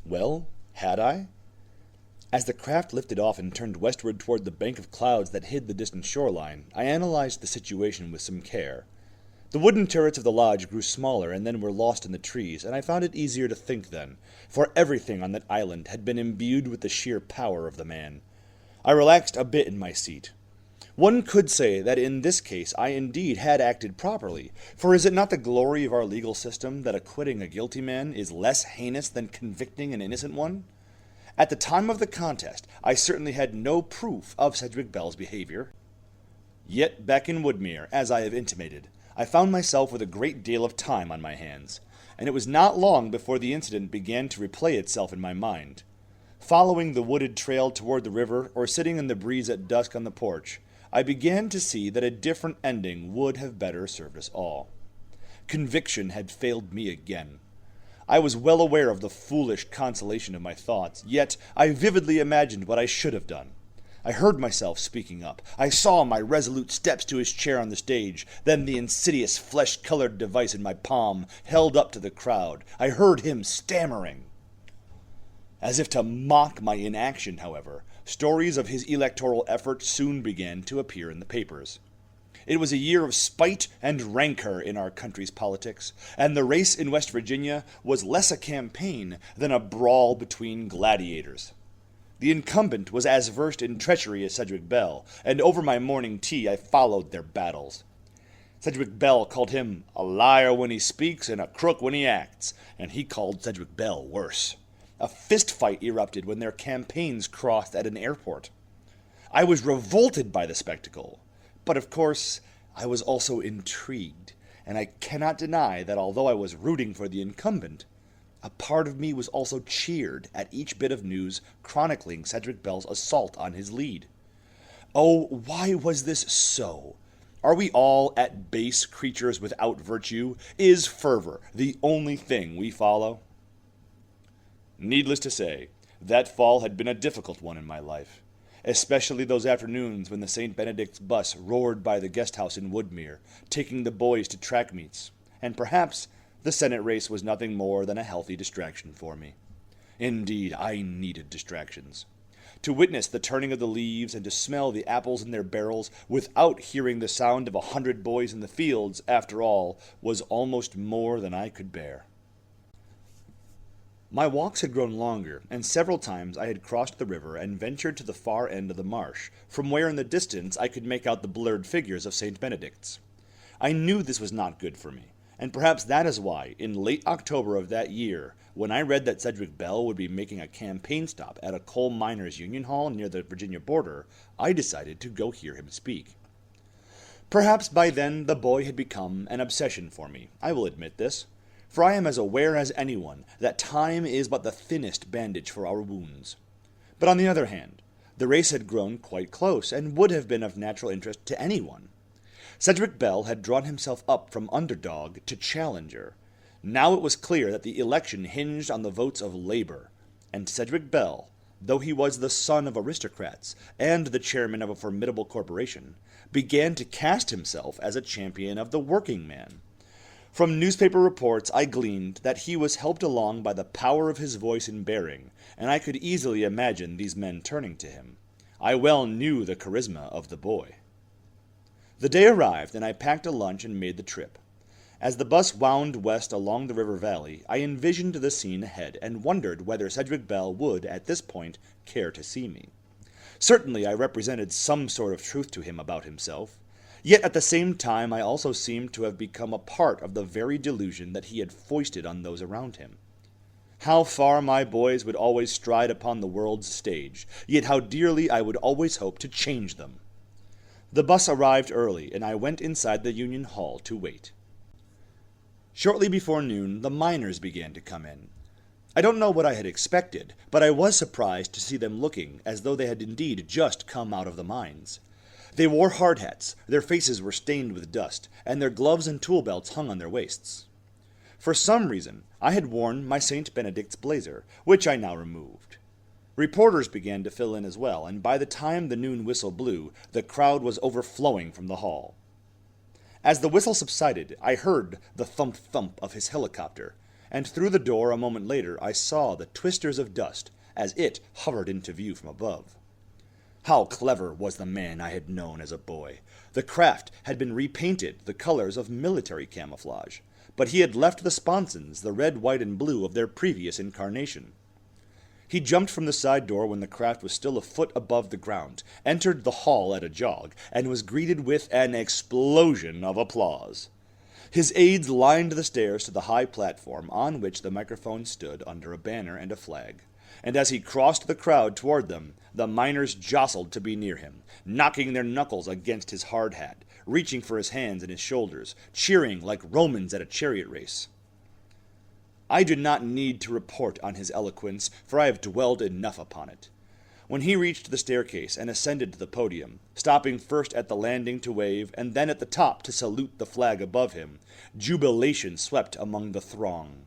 Well, had I? As the craft lifted off and turned westward toward the bank of clouds that hid the distant shoreline, I analyzed the situation with some care. The wooden turrets of the lodge grew smaller and then were lost in the trees, and I found it easier to think then, for everything on that island had been imbued with the sheer power of the man. I relaxed a bit in my seat. One could say that in this case I indeed had acted properly, for is it not the glory of our legal system that acquitting a guilty man is less heinous than convicting an innocent one? At the time of the contest, I certainly had no proof of Sedgewick Bell's behavior. Yet back in Woodmere, as I have intimated, I found myself with a great deal of time on my hands, and it was not long before the incident began to replay itself in my mind. Following the wooded trail toward the river, or sitting in the breeze at dusk on the porch, I began to see that a different ending would have better served us all. Conviction had failed me again. I was well aware of the foolish consolation of my thoughts, yet I vividly imagined what I should have done. I heard myself speaking up. I saw my resolute steps to his chair on the stage, then the insidious flesh-colored device in my palm, held up to the crowd. I heard him stammering. As if to mock my inaction, however, stories of his electoral effort soon began to appear in the papers. It was a year of spite and rancor in our country's politics, and the race in West Virginia was less a campaign than a brawl between gladiators. The incumbent was as versed in treachery as Sedgewick Bell, and over my morning tea I followed their battles. Sedgewick Bell called him a liar when he speaks and a crook when he acts, and he called Sedgewick Bell worse. A fist fight erupted when their campaigns crossed at an airport. I was revolted by the spectacle. But of course, I was also intrigued, and I cannot deny that although I was rooting for the incumbent, a part of me was also cheered at each bit of news chronicling Sedgewick Bell's assault on his lead. Oh, why was this so? Are we all at base creatures without virtue? Is fervor the only thing we follow? Needless to say, that fall had been a difficult one in my life. Especially those afternoons when the St. Benedict's bus roared by the guest house in Woodmere, taking the boys to track meets, and perhaps the Senate race was nothing more than a healthy distraction for me. Indeed, I needed distractions. To witness the turning of the leaves and to smell the apples in their barrels without hearing the sound of 100 boys in the fields, after all, was almost more than I could bear. My walks had grown longer, and several times I had crossed the river and ventured to the far end of the marsh, from where in the distance I could make out the blurred figures of St. Benedict's. I knew this was not good for me, and perhaps that is why, in late October of that year, when I read that Sedgewick Bell would be making a campaign stop at a coal miners' union hall near the Virginia border, I decided to go hear him speak. Perhaps by then the boy had become an obsession for me, I will admit this. For I am as aware as anyone that time is but the thinnest bandage for our wounds. But on the other hand, the race had grown quite close, and would have been of natural interest to anyone. Sedgewick Bell had drawn himself up from underdog to challenger. Now it was clear that the election hinged on the votes of labor, and Sedgewick Bell, though he was the son of aristocrats and the chairman of a formidable corporation, began to cast himself as a champion of the working man. From newspaper reports I gleaned that he was helped along by the power of his voice and bearing, and I could easily imagine these men turning to him. I well knew the charisma of the boy. The day arrived, and I packed a lunch and made the trip. As the bus wound west along the river valley, I envisioned the scene ahead and wondered whether Sedgewick Bell would, at this point, care to see me. Certainly I represented some sort of truth to him about himself. Yet at the same time I also seemed to have become a part of the very delusion that he had foisted on those around him. How far my boys would always stride upon the world's stage, yet how dearly I would always hope to change them. The bus arrived early, and I went inside the Union Hall to wait. Shortly before noon, the miners began to come in. I don't know what I had expected, but I was surprised to see them looking as though they had indeed just come out of the mines. They wore hard hats, their faces were stained with dust, and their gloves and tool belts hung on their waists. For some reason, I had worn my St. Benedict's blazer, which I now removed. Reporters began to fill in as well, and by the time the noon whistle blew, the crowd was overflowing from the hall. As the whistle subsided, I heard the thump-thump of his helicopter, and through the door a moment later I saw the twisters of dust as it hovered into view from above. How clever was the man I had known as a boy! The craft had been repainted the colors of military camouflage, but he had left the sponsons the red, white, and blue of their previous incarnation. He jumped from the side door when the craft was still a foot above the ground, entered the hall at a jog, and was greeted with an explosion of applause. His aides lined the stairs to the high platform on which the microphone stood under a banner and a flag, and as he crossed the crowd toward them, the miners jostled to be near him, knocking their knuckles against his hard hat, reaching for his hands and his shoulders, cheering like Romans at a chariot race. I do not need to report on his eloquence, for I have dwelled enough upon it. When he reached the staircase and ascended to the podium, stopping first at the landing to wave, and then at the top to salute the flag above him, jubilation swept among the throng.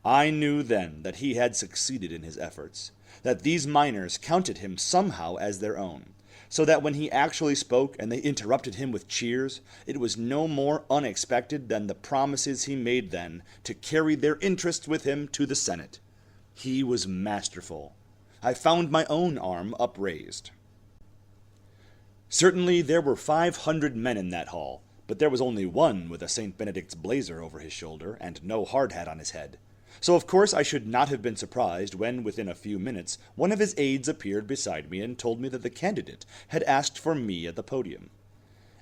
I knew then that he had succeeded in his efforts, that these miners counted him somehow as their own, so that when he actually spoke and they interrupted him with cheers, it was no more unexpected than the promises he made then to carry their interests with him to the Senate. He was masterful. I found my own arm upraised. Certainly there were 500 men in that hall, but there was only one with a St. Benedict's blazer over his shoulder and no hard hat on his head. So of course I should not have been surprised when, within a few minutes, one of his aides appeared beside me and told me that the candidate had asked for me at the podium.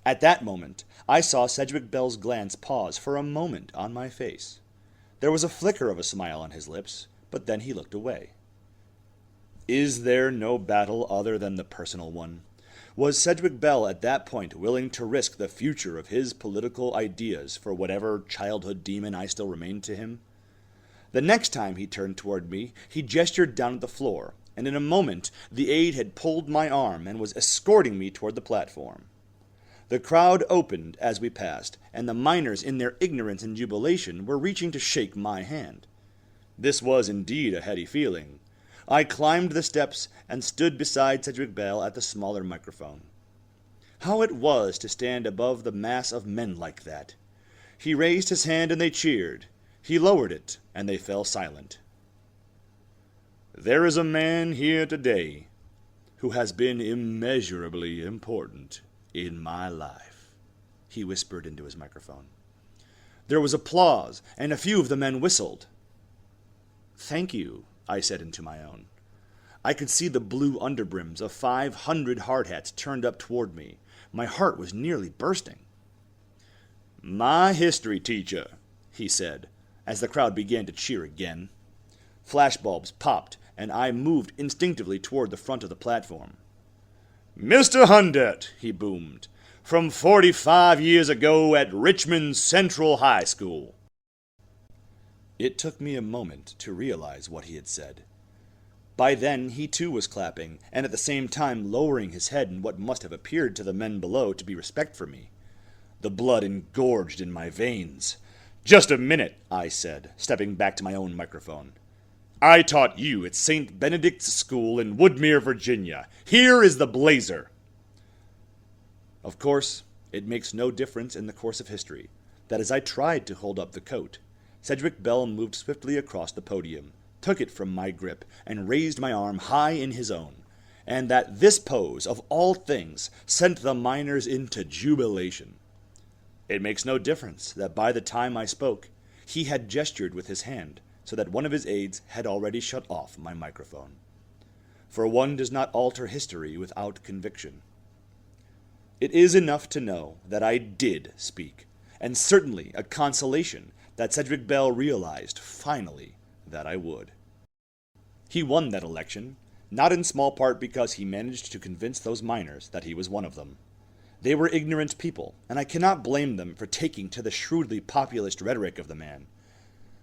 At that moment, I saw Sedgewick Bell's glance pause for a moment on my face. There was a flicker of a smile on his lips, but then he looked away. Is there no battle other than the personal one? Was Sedgewick Bell at that point willing to risk the future of his political ideas for whatever childhood demon I still remained to him? The next time he turned toward me, he gestured down at the floor, and in a moment the aide had pulled my arm and was escorting me toward the platform. The crowd opened as we passed, and the miners in their ignorance and jubilation were reaching to shake my hand. This was indeed a heady feeling. I climbed the steps and stood beside Sedgewick Bell at the smaller microphone. How it was to stand above the mass of men like that! He raised his hand and they cheered. He lowered it, and they fell silent. There is a man here today who has been immeasurably important in my life, he whispered into his microphone. There was applause, and a few of the men whistled. Thank you, I said into my own. I could see the blue underbrims of 500 hard hats turned up toward me. My heart was nearly bursting. My history teacher, he said, as the crowd began to cheer again. Flashbulbs popped, and I moved instinctively toward the front of the platform. Mr. Hundert, he boomed, from 45 years ago at Richmond Central High School. It took me a moment to realize what he had said. By then he too was clapping, and at the same time lowering his head in what must have appeared to the men below to be respect for me. The blood engorged in my veins. Just a minute, I said, stepping back to my own microphone. I taught you at St. Benedict's School in Woodmere, Virginia. Here is the blazer. Of course, it makes no difference in the course of history that as I tried to hold up the coat, Sedgewick Bell moved swiftly across the podium, took it from my grip, and raised my arm high in his own, and that this pose, of all things, sent the miners into jubilation. It makes no difference that by the time I spoke, he had gestured with his hand, so that one of his aides had already shut off my microphone. For one does not alter history without conviction. It is enough to know that I did speak, and certainly a consolation that Sedgewick Bell realized, finally, that I would. He won that election, not in small part because he managed to convince those miners that he was one of them. They were ignorant people, and I cannot blame them for taking to the shrewdly populist rhetoric of the man.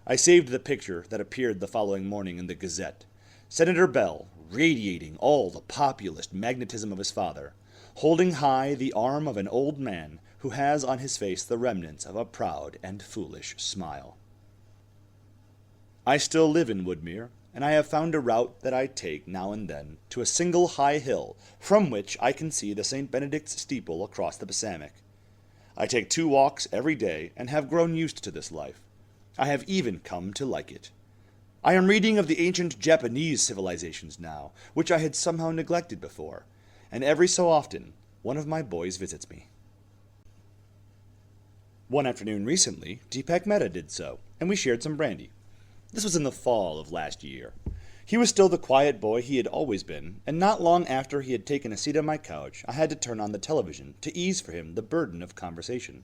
I saved the picture that appeared the following morning in the Gazette. Senator Bell, radiating all the populist magnetism of his father, holding high the arm of an old man who has on his face the remnants of a proud and foolish smile. I still live in Woodmere, and I have found a route that I take now and then to a single high hill from which I can see the St. Benedict's steeple across the Passaic. I take 2 walks every day and have grown used to this life. I have even come to like it. I am reading of the ancient Japanese civilizations now, which I had somehow neglected before, and every so often one of my boys visits me. One afternoon recently, Deepak Mehta did so, and we shared some brandy. This was in the fall of last year. He was still the quiet boy he had always been, and not long after he had taken a seat on my couch, I had to turn on the television to ease for him the burden of conversation.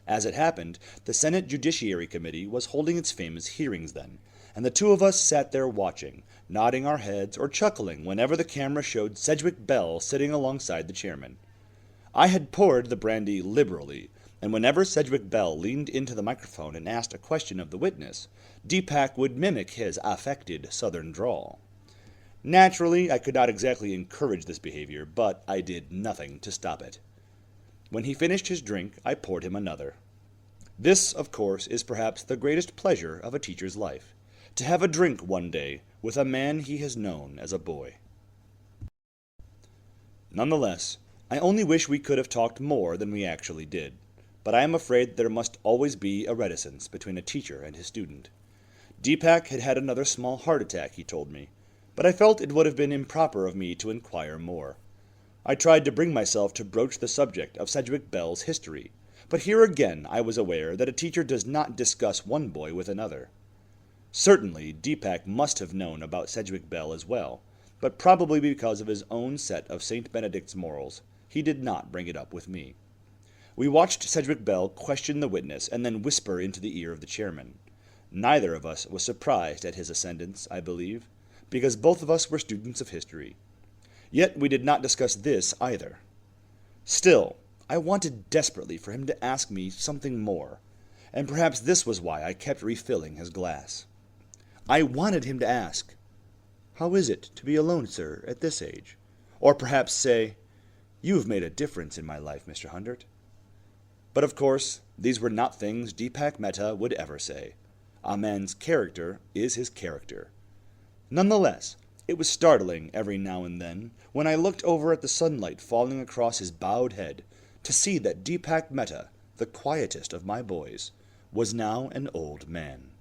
As it happened, the Senate Judiciary Committee was holding its famous hearings then, and the two of us sat there watching, nodding our heads or chuckling whenever the camera showed Sedgewick Bell sitting alongside the chairman. I had poured the brandy liberally, and whenever Sedgewick Bell leaned into the microphone and asked a question of the witness, Deepak would mimic his affected southern drawl. Naturally, I could not exactly encourage this behavior, but I did nothing to stop it. When he finished his drink, I poured him another. This, of course, is perhaps the greatest pleasure of a teacher's life, to have a drink one day with a man he has known as a boy. Nonetheless, I only wish we could have talked more than we actually did, but I am afraid there must always be a reticence between a teacher and his student. Deepak had had another small heart attack, he told me, but I felt it would have been improper of me to inquire more. I tried to bring myself to broach the subject of Sedgewick Bell's history, but here again I was aware that a teacher does not discuss one boy with another. Certainly, Deepak must have known about Sedgewick Bell as well, but probably because of his own set of St. Benedict's morals, he did not bring it up with me. We watched Sedgewick Bell question the witness and then whisper into the ear of the chairman. Neither of us was surprised at his ascendance, I believe, because both of us were students of history. Yet we did not discuss this either. Still, I wanted desperately for him to ask me something more, and perhaps this was why I kept refilling his glass. I wanted him to ask, "How is it to be alone, sir, at this age?" Or perhaps say, "You have made a difference in my life, Mr. Hundert." But of course, these were not things Deepak Mehta would ever say. A man's character is his character. Nonetheless, it was startling every now and then, when I looked over at the sunlight falling across his bowed head, to see that Deepak Mehta, the quietest of my boys, was now an old man.